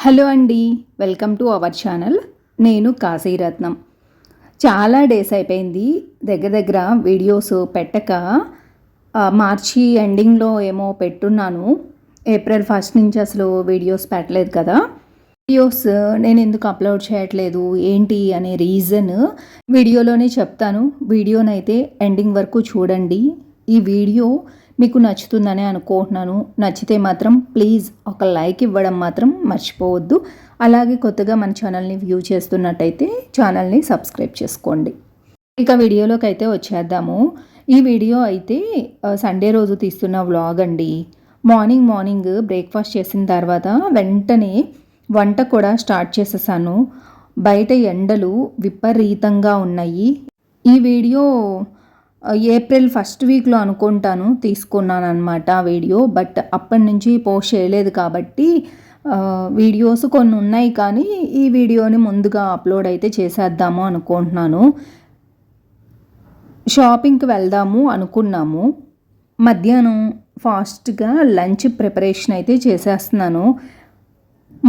Hello అండి, welcome to our channel. నేను కాశీరత్నం. చాలా డేస్ అయిపోయింది దగ్గర దగ్గర వీడియోస్ పెట్టక. మార్చి ఎండింగ్లో ఏమో పెట్టున్నాను. ఏప్రిల్ 1 నుంచి అసలు వీడియోస్ పెట్టలేదు కదా. వీడియోస్ నేను ఎందుకు అప్లోడ్ చేయట్లేదు ఏంటి అనే రీజన్ వీడియోలోనే చెప్తాను. వీడియోనైతే ఎండింగ్ వరకు చూడండి. ఈ వీడియో మీకు నచ్చుతుందని అనుకుంటున్నాను. నచ్చితే మాత్రం ప్లీజ్ ఒక లైక్ ఇవ్వడం మాత్రం మర్చిపోవద్దు. అలాగే కొత్తగా మన ఛానల్ని వ్యూ చేస్తున్నట్టయితే ఛానల్ని సబ్స్క్రైబ్ చేసుకోండి. ఇక వీడియోలోకి అయితే వచ్చేద్దాము. ఈ వీడియో అయితే సండే రోజు తీస్తున్న వ్లాగ్ అండి. మార్నింగ్ బ్రేక్ఫాస్ట్ చేసిన తర్వాత వెంటనే వంట కూడా స్టార్ట్ చేసేసాను. బయట ఎండలు విపరీతంగా ఉన్నాయి. ఈ వీడియో ఏప్రిల్ 1 వీక్లో అనుకుంటాను తీసుకున్నాను అనమాట వీడియో. బట్ అప్పటి నుంచి పోస్ట్ చేయలేదు కాబట్టి వీడియోస్ కొన్ని ఉన్నాయి, కానీ ఈ వీడియోని ముందుగా అప్లోడ్ అయితే చేసేద్దాము అనుకుంటున్నాను. షాపింగ్కి వెళ్దాము అనుకున్నాము. మధ్యాహ్నం ఫాస్ట్గా లంచ్ ప్రిపరేషన్ అయితే చేసేస్తున్నాను.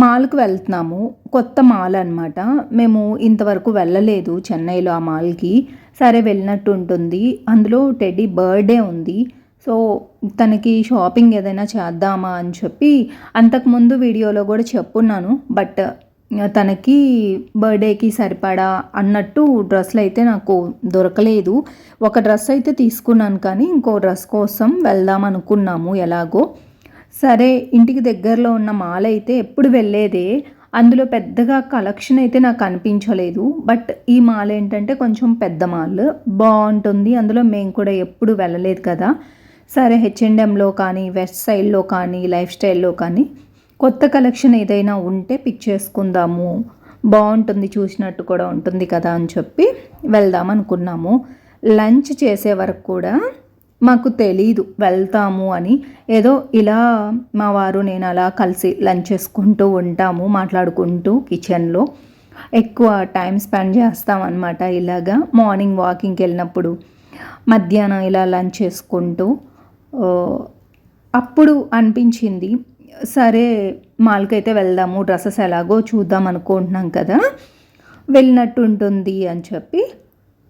మాల్కి వెళ్తున్నాము. కొత్త మాల్ అనమాట. మేము ఇంతవరకు వెళ్ళలేదు చెన్నైలో ఆ మాల్కి. సరే వెళ్ళినట్టు ఉంటుంది. అందులో టెడ్డీ బర్త్డే ఉంది. సో తనకి షాపింగ్ ఏదైనా చేద్దామా అని చెప్పి అంతకుముందు వీడియోలో కూడా చెప్పున్నాను. బట్ తనకి బర్త్డేకి సరిపడా అన్నట్టు డ్రెస్సులు అయితే నాకు దొరకలేదు. ఒక డ్రెస్ అయితే తీసుకున్నాను, కానీ ఇంకో డ్రెస్ కోసం వెళ్దాం అనుకున్నాము ఎలాగో. సరే ఇంటికి దగ్గరలో ఉన్న మాల్ అయితే ఎప్పుడు వెళ్ళేదే. అందులో పెద్దగా కలెక్షన్ అయితే నాకు అనిపించలేదు. బట్ ఈ మాల్ ఏంటంటే కొంచెం పెద్ద మాల్, బాగుంటుంది. అందులో మేము కూడా ఎప్పుడు వెళ్ళలేదు కదా. సరే H&Mలో కానీ, వెస్ట్ సైడ్లో కానీ, లైఫ్ స్టైల్లో కానీ కొత్త కలెక్షన్ ఏదైనా ఉంటే పిక్ చేసుకుందాము, బాగుంటుంది, చూసినట్టు కూడా ఉంటుంది కదా అని చెప్పి వెళ్దాం అనుకున్నాము. లంచ్ చేసే వరకు కూడా మాకు తెలీదు వెళ్తాము అని. ఏదో ఇలా మా వారు నేను అలా కలిసి లంచ్ చేసుకుంటూ ఉంటాము, మాట్లాడుకుంటూ కిచెన్లో ఎక్కువ టైం స్పెండ్ చేస్తామన్నమాట. ఇలాగా మార్నింగ్ వాకింగ్కి వెళ్ళినప్పుడు, మధ్యాహ్నం ఇలా లంచ్ చేసుకుంటూ. అప్పుడు అనిపించింది సరే మాల్కి అయితే వెళ్దాము, డ్రెస్సెస్ ఎలాగో చూద్దాం అనుకుంటున్నాం కదా, వెళ్ళినట్టు ఉంటుంది అని చెప్పి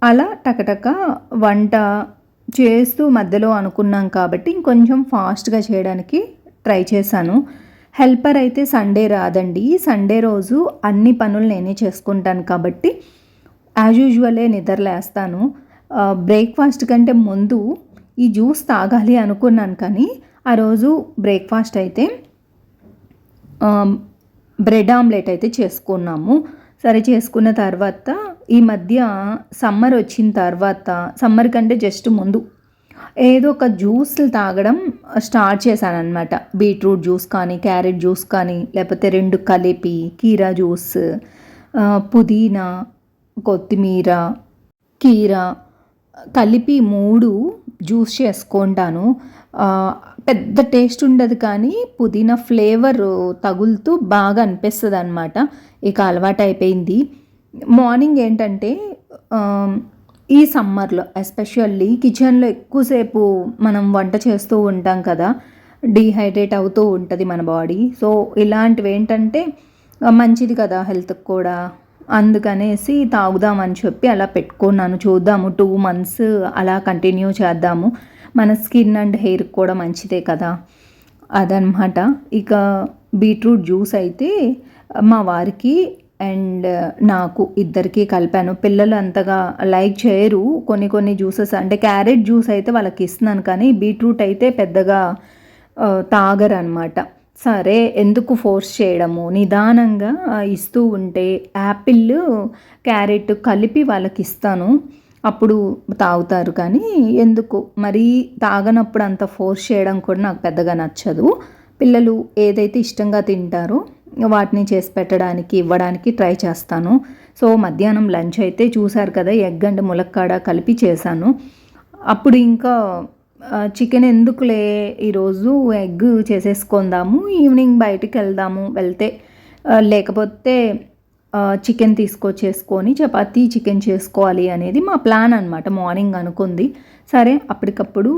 అలా టకటక వంట చేస్తూ మధ్యలో అనుకున్నాం కాబట్టి ఇంకొంచెం ఫాస్ట్గా చేయడానికి ట్రై చేశాను. హెల్పర్ అయితే సండే రాదండి. సండే రోజు అన్ని పనులు నేనే చేసుకుంటాను కాబట్టి యాజ్ యూజువలే నిద్రలేస్తాను. బ్రేక్ఫాస్ట్ కంటే ముందు ఈ జ్యూస్ తాగాలి అనుకున్నాను, కానీ ఆ రోజు బ్రేక్ఫాస్ట్ అయితే బ్రెడ్ ఆమ్లెట్ అయితే చేసుకున్నాము. సరే చేసుకున్న తర్వాత ఈ మధ్య సమ్మర్ వచ్చిన తర్వాత, సమ్మర్ కంటే జస్ట్ ముందు ఏదో ఒక జ్యూస్లు తాగడం స్టార్ట్ చేశాను అనమాట. బీట్రూట్ జ్యూస్ కానీ, క్యారెట్ జ్యూస్ కానీ, లేకపోతే 2 కలిపి కీరా జ్యూస్, పుదీనా, కొత్తిమీర, కీరా కలిపి 3 జ్యూస్ చేసుకుంటాను. పెద్ద టేస్ట్ ఉండదు, కానీ పుదీనా ఫ్లేవర్ తగులుతూ బాగా అనిపిస్తుంది అనమాట. ఇక అలవాటు అయిపోయింది. మార్నింగ్ ఏంటంటే ఈ సమ్మర్లో ఎస్పెషల్లీ కిచెన్లో ఎక్కువసేపు మనం వంట చేస్తూ ఉంటాం కదా, డీహైడ్రేట్ అవుతూ ఉంటుంది మన బాడీ. సో ఇలాంటివి ఏంటంటే మంచిది కదా హెల్త్కి కూడా, అందుకనేసి తాగుదామని చెప్పి అలా పెట్టుకున్నాను. చూద్దాము 2 months అలా కంటిన్యూ చేద్దాము. మన స్కిన్ అండ్ హెయిర్కి కూడా మంచిదే కదా, అదనమాట. ఇక బీట్రూట్ జ్యూస్ అయితే మా వారికి అండ్ నాకు ఇద్దరికి కలిపాను. పిల్లలు అంతగా లైక్ చేయరు కొన్ని జ్యూసెస్. అంటే క్యారెట్ జ్యూస్ అయితే వాళ్ళకి ఇస్తున్నాను, కానీ బీట్రూట్ అయితే పెద్దగా తాగరు అనమాట. సరే ఎందుకు ఫోర్స్ చేయడము, నిదానంగా ఇస్తూ ఉంటే యాపిల్ క్యారెట్ కలిపి వాళ్ళకి ఇస్తాను, అప్పుడు తాగుతారు. కానీ ఎందుకు మరీ తాగనప్పుడు అంత ఫోర్స్ చేయడం కూడా నాకు పెద్దగా నచ్చదు. పిల్లలు ఏదైతే ఇష్టంగా తింటారో వాటిని చేసి పెట్టడానికి ఇవ్వడానికి ట్రై చేస్తాను. సో మధ్యాహ్నం లంచ్ అయితే చూశారు కదా, ఎగ్ అండ్ ములక్కాడ కలిపి చేశాను. అప్పుడు ఇంకా చికెన్ ఎందుకులే ఈరోజు ఎగ్ చేసేసుకుందాము, ఈవినింగ్ బయటికి వెళ్తే లేకపోతే చికెన్ తీసుకొచ్చేసుకొని చపాతీ చికెన్ చేసుకోవాలి అనేది మా ప్లాన్ అనమాట. మార్నింగ్ అనుకుంది. సరే అప్పటికప్పుడు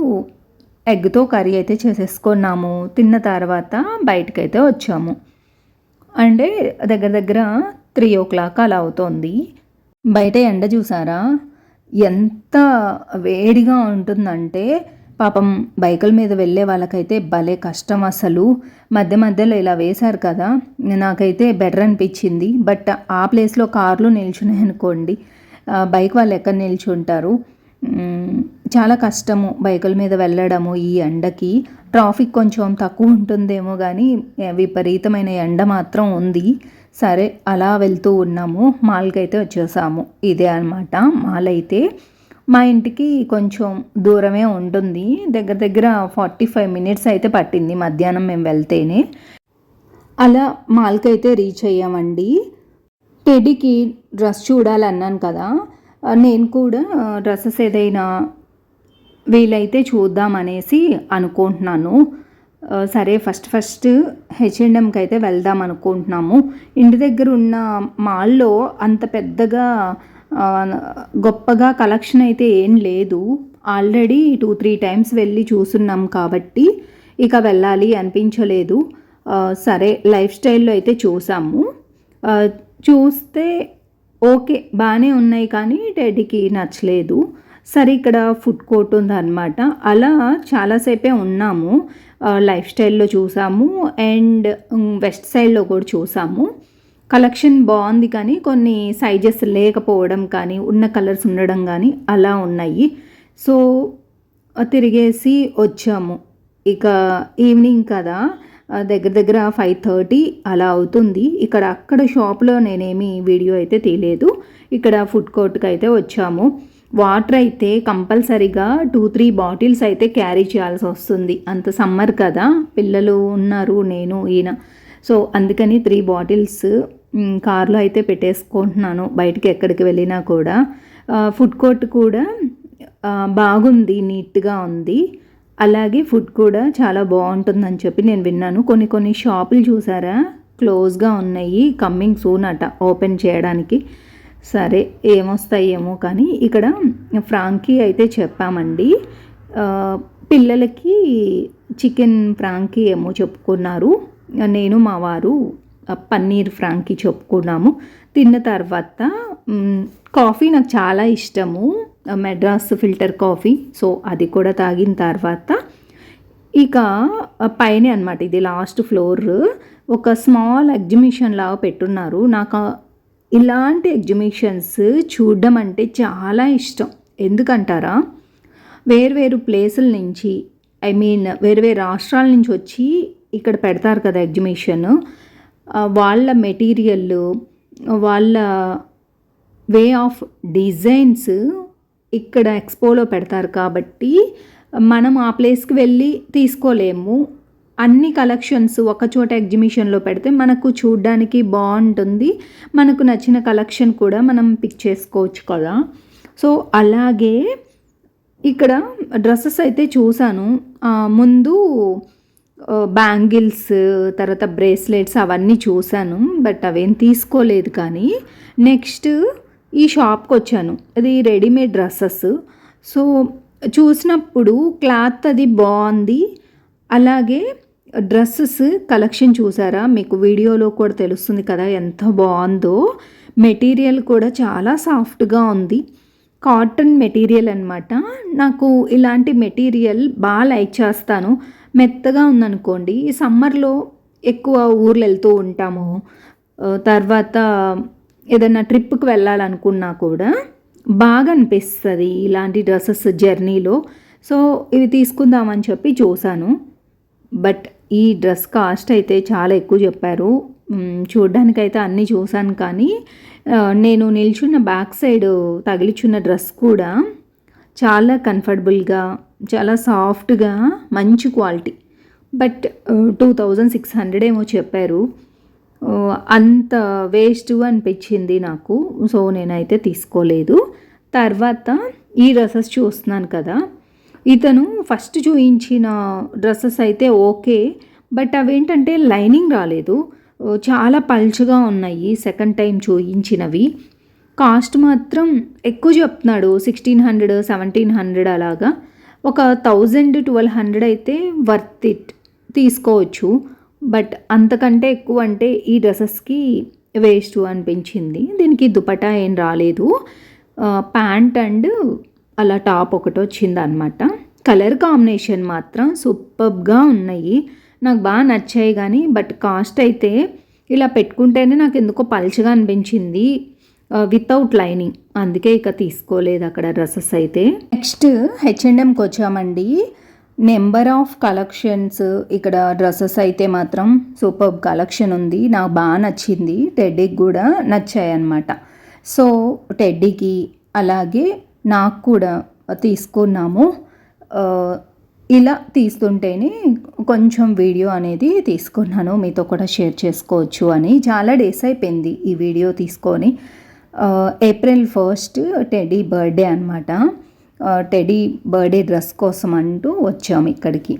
ఎగ్తో కర్రీ అయితే చేసేసుకున్నాము. తిన్న తర్వాత బయటకైతే వచ్చాము. అంటే దగ్గర దగ్గర 3:00 అలా అవుతోంది. బయట ఎండ చూసారా? ఎంత వేడిగా ఉంటుందంటే పాపం బైకుల మీద వెళ్ళే వాళ్ళకైతే భలే కష్టం అసలు. మధ్య మధ్యలో ఇలా వేశారు కదా! నాకైతే బెటర్ అనిపించింది. బట్ ఆ ప్లేస్‌లో కార్లు నిల్చున్నాయనుకోండి, బైక్ వాళ్ళు ఎక్కడ నిల్చుంటారు? చాలా కష్టము బైకుల మీద వెళ్ళడము ఈ ఎండకి. ట్రాఫిక్ కొంచెం తక్కువ ఉంటుందేమో గానీ విపరీతమైన ఎండ మాత్రం ఉంది. సరే అలా వెళ్తూ ఉన్నాము. మాల్‌కైతే వచ్చేసాము. ఇదే అనమాట మాల్ అయితే. మా ఇంటికి కొంచెం దూరమే ఉంటుంది. దగ్గర దగ్గర 45 మినిట్స్ అయితే పట్టింది మధ్యాహ్నం మేము వెళ్తేనే. అలా మాల్‌కైతే రీచ్ అయ్యామండి. టెడ్డీకి డ్రెస్ చూడాలన్నాను కదా! నేను కూడా డ్రెసెస్ ఏదైనా వీలైతే చూద్దామనేసి అనుకుంటున్నాను. సరే ఫస్ట్ హెచ్ఎండ్ఎంకి అయితే వెళ్దాం అనుకుంటున్నాము. ఇంటి దగ్గర ఉన్న మాల్‌లో అంత పెద్దగా గొప్పగా కలెక్షన్ అయితే ఏం లేదు. ఆల్రెడీ 2-3 టైమ్స్ వెళ్ళి చూసున్నాం కాబట్టి ఇక వెళ్ళాలి అనిపించలేదు. సరే లైఫ్ స్టైల్‌లో అయితే చూసాము. చూస్తే ఓకే బాగానే ఉన్నాయి కానీ టెడ్డీకి నచ్చలేదు. సరే ఇక్కడ ఫుడ్ కోర్ట్ ఉందన్నమాట. అలా చాలాసేపే ఉన్నాము. లైఫ్ స్టైల్‌లో చూసాము అండ్ వెస్ట్ సైడ్‌లో కూడా చూసాము. కలెక్షన్ బాగుంది కానీ కొన్ని సైజెస్ లేకపోవడం కానీ ఉన్న కలర్స్ ఉండడం కానీ అలా ఉన్నాయి. సో తిరిగేసి వచ్చాము. ఇక ఈవినింగ్ కదా, దగ్గర దగ్గర 5:30 అలా అవుతుంది. అక్కడ షాప్లో నేనేమి వీడియో అయితే తీయలేదు. ఇక్కడ ఫుడ్ కోర్ట్కి అయితే వచ్చాము. వాటర్ అయితే కంపల్సరీగా 2-3 బాటిల్స్ అయితే క్యారీ చేయాల్సి వస్తుంది. అంత సమ్మర్ కదా, పిల్లలు ఉన్నారు, నేను ఈయన. సో అందుకని 3 బాటిల్స్ కార్లో అయితే పెట్టేసుకుంటున్నాను బయటికి ఎక్కడికి వెళ్ళినా కూడా. ఫుడ్ కోర్ట్ కూడా బాగుంది, నీట్గా ఉంది. అలాగే ఫుడ్ కూడా చాలా బాగుంటుందని చెప్పి నేను విన్నాను. కొన్ని షాపులు చూసారా క్లోజ్గా ఉన్నాయి, కమ్మింగ్ సూన్ అట ఓపెన్ చేయడానికి. సరే ఏమొస్తాయేమో కానీ ఇక్కడ ఫ్రాంకీ అయితే చెప్పామండి. పిల్లలకి చికెన్ ఫ్రాంకీ ఏమో చెప్పుకున్నారు. నేను మా వారు పన్నీర్ ఫ్రాంకీ చెప్పుకున్నాము. తిన్న తర్వాత కాఫీ నాకు చాలా ఇష్టము, మెడ్రాస్ ఫిల్టర్ కాఫీ. సో అది కూడా తాగిన తర్వాత ఇక పైనే అనమాట, ఇది లాస్ట్ ఫ్లోర్, ఒక స్మాల్ ఎగ్జిబిషన్ లాగా పెట్టున్నారు. నాకు ఇలాంటి ఎగ్జిబిషన్స్ చూడడం అంటే చాలా ఇష్టం. ఎందుకంటారా, వేరు ప్లేసుల నుంచి వేరు రాష్ట్రాల నుంచి వచ్చి ఇక్కడ పెడతారు కదా ఎగ్జిబిషన్. వాళ్ళ మెటీరియల్, వాళ్ళ వే ఆఫ్ డిజైన్స్ ఇక్కడ ఎక్స్పోలో పెడతారు కాబట్టి మనం ఆ ప్లేస్కి వెళ్ళి తీసుకోలేము. అన్ని కలెక్షన్స్ ఒకచోట ఎగ్జిబిషన్లో పెడితే మనకు చూడడానికి బాగుంటుంది, మనకు నచ్చిన కలెక్షన్ కూడా మనం పిక్ చేసుకోవచ్చు కదా. సో అలాగే ఇక్కడ డ్రెస్సెస్ అయితే చూసాను. ముందు బ్యాంగిల్స్, తర్వాత బ్రేస్లెట్స్ అవన్నీ చూశాను, బట్ అవేం తీసుకోలేదు. కానీ నెక్స్ట్ ఈ షాప్కి వచ్చాను, అది రెడీమేడ్ డ్రెస్సెస్. సో చూసినప్పుడు క్లాత్ అది బాగుంది. అలాగే డ్రెస్సెస్ కలెక్షన్ చూసారా, మీకు వీడియోలో కూడా తెలుస్తుంది కదా ఎంత బాగుందో. మెటీరియల్ కూడా చాలా సాఫ్ట్గా ఉంది, కాటన్ మెటీరియల్ అనమాట. నాకు ఇలాంటి మెటీరియల్ బాగా లైక్ చేస్తాను. మెత్తగా ఉందనుకోండి, ఈ సమ్మర్లో ఎక్కువ ఊర్లు వెళ్తూ ఉంటాము, తర్వాత ఏదైనా ట్రిప్కి వెళ్ళాలనుకున్నా కూడా బాగా అనిపిస్తుంది ఇలాంటి డ్రెస్సెస్ జర్నీలో. సో ఇవి తీసుకుందామని చెప్పి చూశాను. బట్ ఈ డ్రెస్ కాస్ట్ అయితే చాలా ఎక్కువ చెప్పారు. చూడ్డానికైతే అన్నీ చూశాను కానీ నేను నిల్చున్న బ్యాక్ సైడ్ తగిలిచున్న డ్రెస్ కూడా చాలా కంఫర్టబుల్గా, చాలా సాఫ్ట్గా, మంచి క్వాలిటీ. బట్ 2600 ఏమో చెప్పారు. అంత వేస్ట్ అనిపించింది నాకు. సో నేనైతే తీసుకోలేదు. తర్వాత ఈ డ్రెస్సెస్ చూస్తున్నాను కదా, ఇతను ఫస్ట్ చూయించిన డ్రెస్సెస్ అయితే ఓకే, బట్ అవేంటంటే లైనింగ్ రాలేదు, చాలా పల్చగా ఉన్నాయి. సెకండ్ టైం చూయించినవి కాస్ట్ మాత్రం ఎక్కువ చెప్తున్నాడు, 1600, 1700 అలాగా. ఒక 1000-1200 అయితే వర్త్ ఇట్, తీసుకోవచ్చు. బట్ అంతకంటే ఎక్కువ అంటే ఈ డ్రెస్సెస్కి వేస్ట్ అనిపించింది. దీనికి దుపట్టా ఏం రాలేదు. ప్యాంట్ అండ్ అలా టాప్ ఒకటి వచ్చిందనమాట. కలర్ కాంబినేషన్ మాత్రం సూపర్బ్గా ఉన్నాయి. నాకు బాగా నచ్చాయి కానీ బట్ కాస్ట్ అయితే ఇలా పెట్టుకుంటేనే నాకు ఎందుకో పల్చగా అనిపించింది వితౌట్ లైనింగ్. అందుకే ఇక తీసుకోలేదు అక్కడ డ్రెస్సెస్ అయితే. నెక్స్ట్ హెచ్ఎండ్ఎంకి వచ్చామండి. నెంబర్ ఆఫ్ కలెక్షన్స్ ఇక్కడ డ్రెస్సెస్ అయితే మాత్రం సూపర్ కలెక్షన్ ఉంది. నాకు బాగా నచ్చింది. టెడ్డీకి కూడా నచ్చాయి అన్నమాట. సో టెడ్డీకి అలాగే నాకు కూడా తీసుకున్నాము. ఇలా తీస్తుంటేనే కొంచెం వీడియో అనేది తీసుకున్నాను, మీతో కూడా షేర్ చేసుకోవచ్చు అని. చాలా డేస్ అయిపోయింది ఈ వీడియో తీసుకొని. ఏప్రిల్ 1 టెడ్డీ బర్త్డే అనమాట. టెడ్డీ బర్త్డే డ్రెస్ కోసం అంటూ వచ్చాము ఇక్కడికి.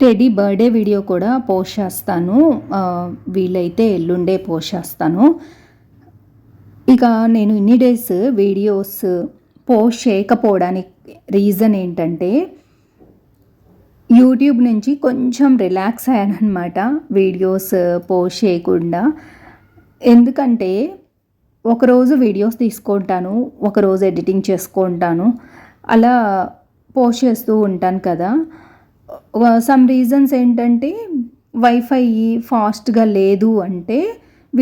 టెడ్డీ బర్త్డే వీడియో కూడా పోస్ట్ చేస్తాను, వీలైతే ఎల్లుండే పోస్ట్ చేస్తాను. ఇక నేను ఇన్ని డేస్ వీడియోస్ పోస్ట్ చేయకపోవడానికి రీజన్ ఏంటంటే యూట్యూబ్ నుంచి కొంచెం రిలాక్స్ అయ్యానమాట వీడియోస్ పోస్ట్ చేయకుండా. ఎందుకంటే ఒకరోజు వీడియోస్ తీసుకుంటాను, ఒకరోజు ఎడిటింగ్ చేసుకుంటాను, అలా పోస్ట్ చేస్తూ ఉంటాను కదా. సమ్ రీజన్స్ ఏంటంటే వైఫై ఫాస్ట్గా లేదు అంటే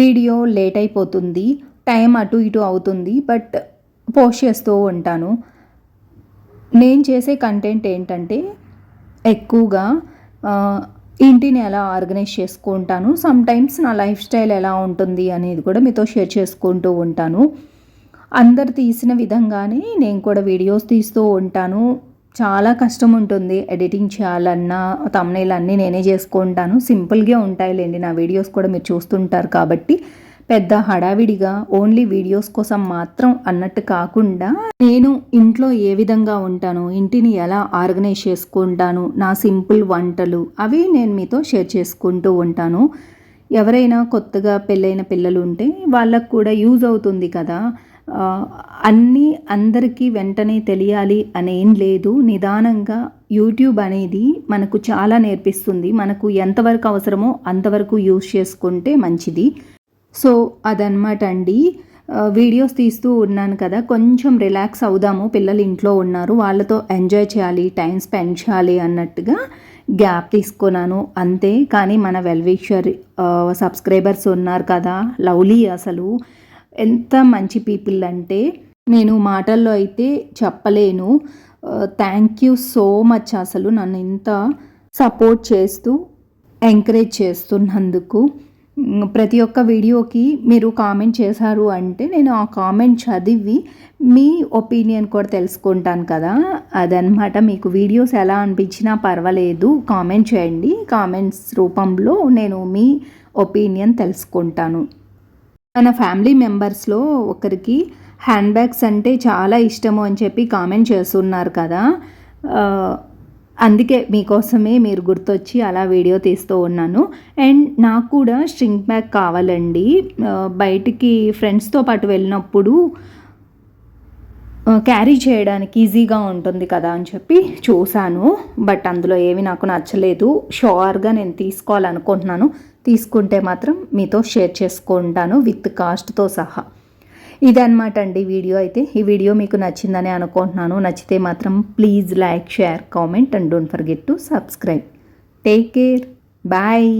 వీడియో లేట్ అయిపోతుంది, టైం అటు ఇటు అవుతుంది, బట్ పోస్ట్ చేస్తూ ఉంటాను. నేను చేసే కంటెంట్ ఏంటంటే ఎక్కువగా ఇంటిని ఎలా ఆర్గనైజ్ చేసుకుంటాను, సమ్టైమ్స్ నా లైఫ్ స్టైల్ ఎలా ఉంటుంది అనేది కూడా మీతో షేర్ చేసుకుంటూ ఉంటాను. అందరు తీసిన విధంగానే నేను కూడా వీడియోస్ తీస్తూ ఉంటాను. చాలా కష్టం ఉంటుంది ఎడిటింగ్ చేయాలన్నా, థంబ్నెయిల్ అన్నీ నేనే చేసుకుంటాను. సింపుల్గా ఉంటాయిలేండి నా వీడియోస్ కూడా, మీరు చూస్తుంటారు కాబట్టి. పెద్ద హడావిడిగా ఓన్లీ వీడియోస్ కోసం మాత్రం అన్నట్టు కాకుండా నేను ఇంట్లో ఏ విధంగా ఉంటాను, ఇంటిని ఎలా ఆర్గనైజ్ చేసుకుంటాను, నా సింపుల్ వంటలు అవి నేను మీతో షేర్ చేసుకుంటూ ఉంటాను. ఎవరైనా కొత్తగా పెళ్ళైన పిల్లలు ఉంటే వాళ్ళకు కూడా యూజ్ అవుతుంది కదా. అన్నీ అందరికీ వెంటనే తెలియాలి అనేం లేదు. నిదానంగా యూట్యూబ్ అనేది మనకు చాలా నేర్పిస్తుంది. మనకు ఎంతవరకు అవసరమో అంతవరకు యూజ్ చేసుకుంటే మంచిది. సో అదనమాట అండి. వీడియోస్ తీస్తూ ఉన్నాను కదా, కొంచెం రిలాక్స్ అవుదాము, పిల్లలు ఇంట్లో ఉన్నారు, వాళ్ళతో ఎంజాయ్ చేయాలి, టైం స్పెండ్ చేయాలి అన్నట్టుగా గ్యాప్ తీసుకున్నాను అంతే. కానీ మన వెల్విషర్ సబ్స్క్రైబర్స్ ఉన్నారు కదా, లవ్లీ, అసలు ఎంత మంచి పీపుల్ అంటే నేను మాటల్లో అయితే చెప్పలేను. Thank you so much. అసలు నన్ను ఇంత సపోర్ట్ చేస్తూ ఎంకరేజ్ చేస్తున్నందుకు. ప్రతి ఒక్క వీడియోకి మీరు కామెంట్ చేశారు అంటే నేను ఆ కామెంట్ చదివి మీ ఒపీనియన్ కూడా తెలుసుకుంటాను కదా. అదనమాట. మీకు వీడియోస్ ఎలా అనిపించినా పర్వాలేదు, కామెంట్ చేయండి. కామెంట్స్ రూపంలో నేను మీ ఒపీనియన్ తెలుసుకుంటాను. మన ఫ్యామిలీ మెంబర్స్లో ఒకరికి హ్యాండ్ బ్యాగ్స్ అంటే చాలా ఇష్టము అని చెప్పి కామెంట్ చేస్తున్నారు కదా. అందుకే మీకోసమే మీరు గుర్తొచ్చి అలా వీడియో తీస్తూ ఉన్నాను. అండ్ నాకు కూడా స్ట్రింగ్ బ్యాగ్ కావాలండి. బయటికి ఫ్రెండ్స్తో పాటు వెళ్ళినప్పుడు క్యారీ చేయడానికి ఈజీగా ఉంటుంది కదా అని చెప్పి చూశాను. బట్ అందులో ఏవి నాకు నచ్చలేదు. షూర్గా నేను తీసుకోవాలనుకుంటున్నాను. తీసుకుంటే మాత్రం మీతో షేర్ చేసుకుంటాను విత్ కాస్ట్తో సహా. ఇదన్నమాట అండి వీడియో అయితే. ఈ వీడియో మీకు నచ్చిందని అనుకుంటున్నాను. నచ్చితే మాత్రం please like, share, comment and don't forget to subscribe. Take care. Bye.